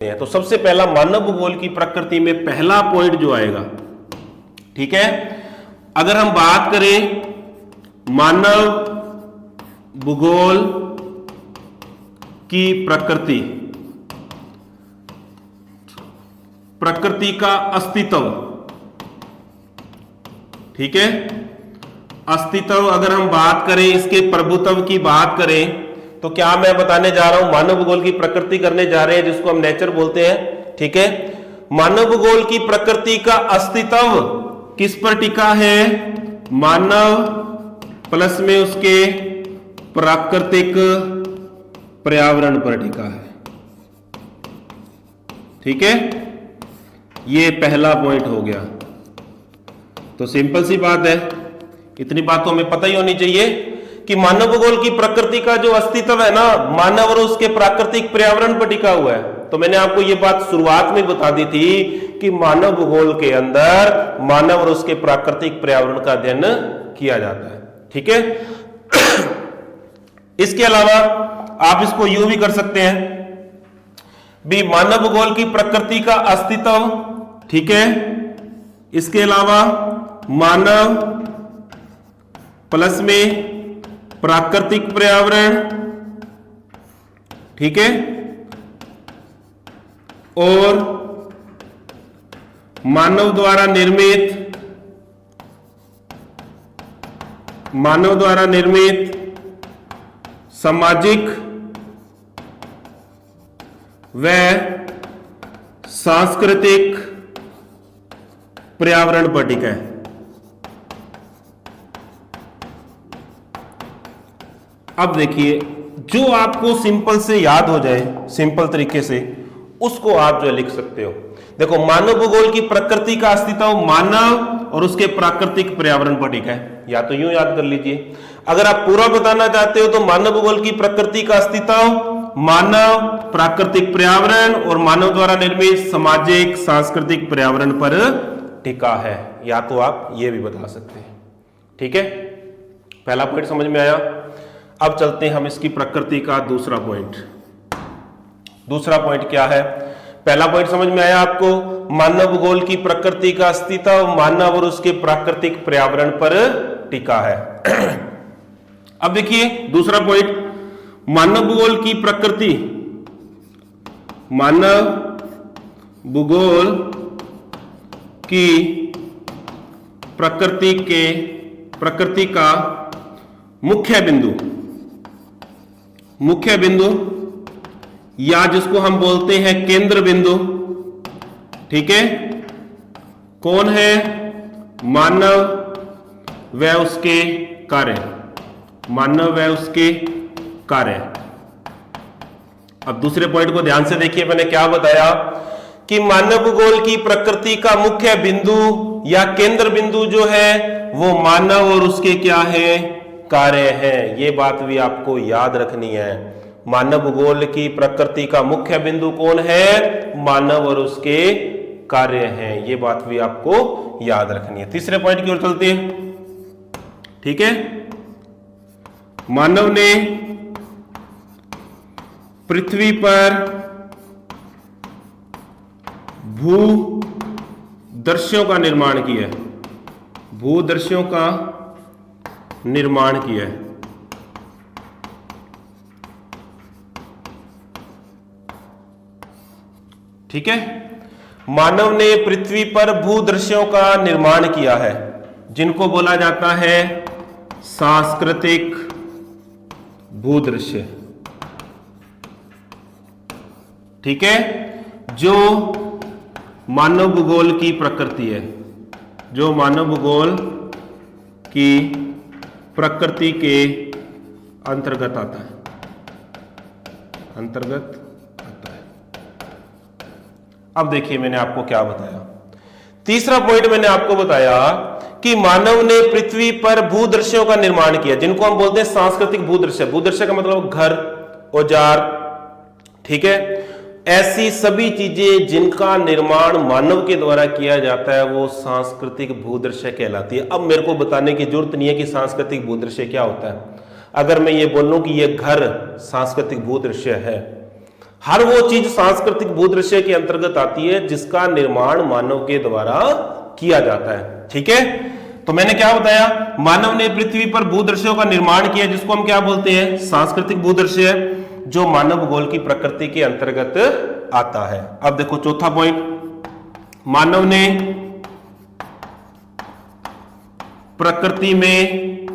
हैं। तो सबसे पहला मानव भूगोल की प्रकृति में पहला पॉइंट जो आएगा, ठीक है, अगर हम बात करें मानव भूगोल की प्रकृति का अस्तित्व, ठीक है, अस्तित्व अगर हम बात करें, इसके प्रभुत्व की बात करें, तो क्या मैं बताने जा रहा हूं, मानव भूगोल की प्रकृति करने जा रहे हैं जिसको हम नेचर बोलते हैं, ठीक है। मानव भूगोल की प्रकृति का अस्तित्व किस पर टिका है? मानव प्लस में उसके प्राकृतिक पर्यावरण पर टिका है, ठीक है। ये पहला पॉइंट हो गया। तो सिंपल सी बात है, इतनी बात तो हमें पता ही होनी चाहिए कि मानव भूगोल की प्रकृति का जो अस्तित्व है ना, मानव और उसके प्राकृतिक पर्यावरण पर टिका हुआ है। तो मैंने आपको ये बात शुरुआत में बता दी थी कि मानव भूगोल के अंदर मानव और उसके प्राकृतिक पर्यावरण का अध्ययन किया जाता है, ठीक है। इसके अलावा आप इसको यूं भी कर सकते हैं भी, मानव भूगोल की प्रकृति का अस्तित्व, ठीक है, इसके अलावा मानव प्लस में प्राकृतिक पर्यावरण, ठीक है, और मानव द्वारा निर्मित सामाजिक व सांस्कृतिक पर्यावरण पर टिका है। अब देखिए, जो आपको सिंपल से याद हो जाए, सिंपल तरीके से, उसको आप जो लिख सकते हो। देखो, मानव भूगोल की प्रकृति का अस्तित्व मानव और उसके प्राकृतिक पर्यावरण पर टिका है, या तो यूं याद कर लीजिए। अगर आप पूरा बताना चाहते हो तो मानव भूगोल की प्रकृति का अस्तित्व मानव, प्राकृतिक पर्यावरण और मानव द्वारा निर्मित सामाजिक सांस्कृतिक पर्यावरण पर टिका है, या तो आप ये भी बता सकते हैं, ठीक है। पहला पॉइंट समझ में आया। अब चलते हैं हम इसकी प्रकृति का दूसरा पॉइंट। दूसरा पॉइंट क्या है? पहला पॉइंट समझ में आया आपको, मानव भूगोल की प्रकृति का अस्तित्व मानव और उसके प्राकृतिक पर्यावरण पर टिका है। अब देखिए दूसरा पॉइंट, मानव भूगोल की प्रकृति, मानव भूगोल की प्रकृति का मुख्य बिंदु या जिसको हम बोलते हैं केंद्र बिंदु, ठीक है, कौन है? मानव व उसके कार्य, मानव व उसके कार्य। अब दूसरे पॉइंट को ध्यान से देखिए, मैंने क्या बताया कि मानव भूगोल की प्रकृति का मुख्य बिंदु या केंद्र बिंदु जो है वो मानव और उसके क्या है? कार्य है। ये बात भी आपको याद रखनी है। मानव भूगोल की प्रकृति का मुख्य बिंदु कौन है? मानव और उसके कार्य हैं। ये बात भी आपको याद रखनी है। तीसरे पॉइंट की ओर चलते हैं, ठीक है। मानव ने पृथ्वी पर भूदृश्यों का निर्माण किया है, भूदृश्यों का निर्माण किया है, ठीक है। मानव ने पृथ्वी पर भूदृश्यों का निर्माण किया है, जिनको बोला जाता है सांस्कृतिक भूदृश्य, ठीक है। जो मानव भूगोल की प्रकृति है, जो मानव भूगोल की प्रकृति के अंतर्गत आता है, अंतर्गत आता है। अब देखिए मैंने आपको क्या बताया। तीसरा पॉइंट मैंने आपको बताया कि मानव ने पृथ्वी पर भूदृश्यों का निर्माण किया, जिनको हम बोलते हैं सांस्कृतिक भूदृश्य। भूदृश्य का मतलब घर, औजार, ठीक है। ऐसी सभी चीजें जिनका निर्माण मानव के द्वारा किया जाता है वो सांस्कृतिक भूदृश्य कहलाती है। अब मेरे को बताने की जरूरत नहीं है कि सांस्कृतिक भूदृश्य क्या होता है। अगर मैं ये बोलूं कि ये घर सांस्कृतिक भूदृश्य है, हर वो चीज सांस्कृतिक भूदृश्य के अंतर्गत आती है जिसका निर्माण मानव के द्वारा किया जाता है। ठीक है, तो मैंने क्या बताया, मानव ने पृथ्वी पर भूदृश्यों का निर्माण किया जिसको हम क्या बोलते हैं, सांस्कृतिक भूदृश्य, जो मानव भूगोल की प्रकृति के अंतर्गत आता है। अब देखो चौथा पॉइंट, मानव ने प्रकृति में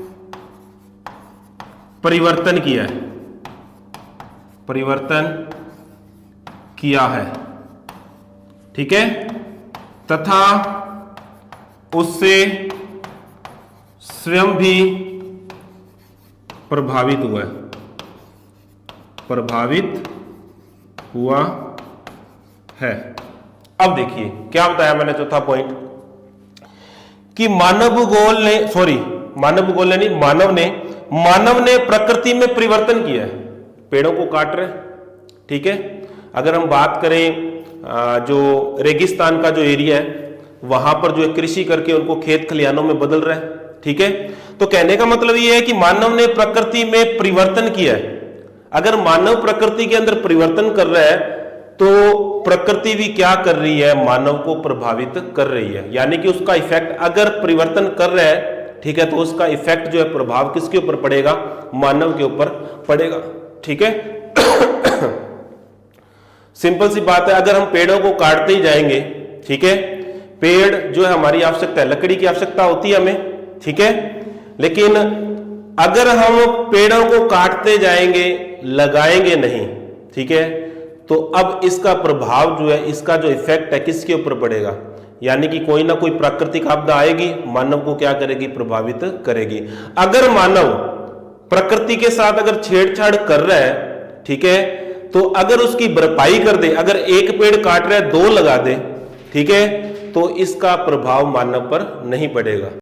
परिवर्तन किया है, परिवर्तन किया है, ठीक है, तथा उससे स्वयं भी प्रभावित हुआ है, प्रभावित हुआ है। अब देखिए क्या बताया मैंने चौथा पॉइंट, कि मानव भूगोल ने नहीं, मानव ने प्रकृति में परिवर्तन किया है। पेड़ों को काट रहे, ठीक है, अगर हम बात करें जो रेगिस्तान का जो एरिया है वहां पर जो है कृषि करके उनको खेत खलिहानों में बदल रहे हैं, ठीक है। तो कहने का मतलब यह है कि मानव ने प्रकृति में परिवर्तन किया है। अगर मानव प्रकृति के अंदर परिवर्तन कर रहा है तो प्रकृति भी क्या कर रही है, मानव को प्रभावित कर रही है, यानी कि उसका इफेक्ट, अगर परिवर्तन कर रहा है, ठीक है, तो उसका इफेक्ट जो है, प्रभाव किसके ऊपर पड़ेगा, मानव के ऊपर पड़ेगा, ठीक है। सिंपल सी बात है, अगर हम पेड़ों को काटते ही जाएंगे, ठीक है, पेड़ जो है हमारी आवश्यकता है, लकड़ी की आवश्यकता होती है हमें, ठीक है, लेकिन अगर हम पेड़ों को काटते जाएंगे, लगाएंगे नहीं, ठीक है, तो अब इसका प्रभाव जो है, इसका जो इफेक्ट है किसके ऊपर पड़ेगा, यानी कि कोई ना कोई प्राकृतिक आपदा आएगी, मानव को क्या करेगी, प्रभावित करेगी। अगर मानव प्रकृति के साथ अगर छेड़छाड़ कर रहा है, ठीक है, तो अगर उसकी भरपाई कर दे, अगर एक पेड़ काट रहा है 2 लगा दे, ठीक है, तो इसका प्रभाव मानव पर नहीं पड़ेगा।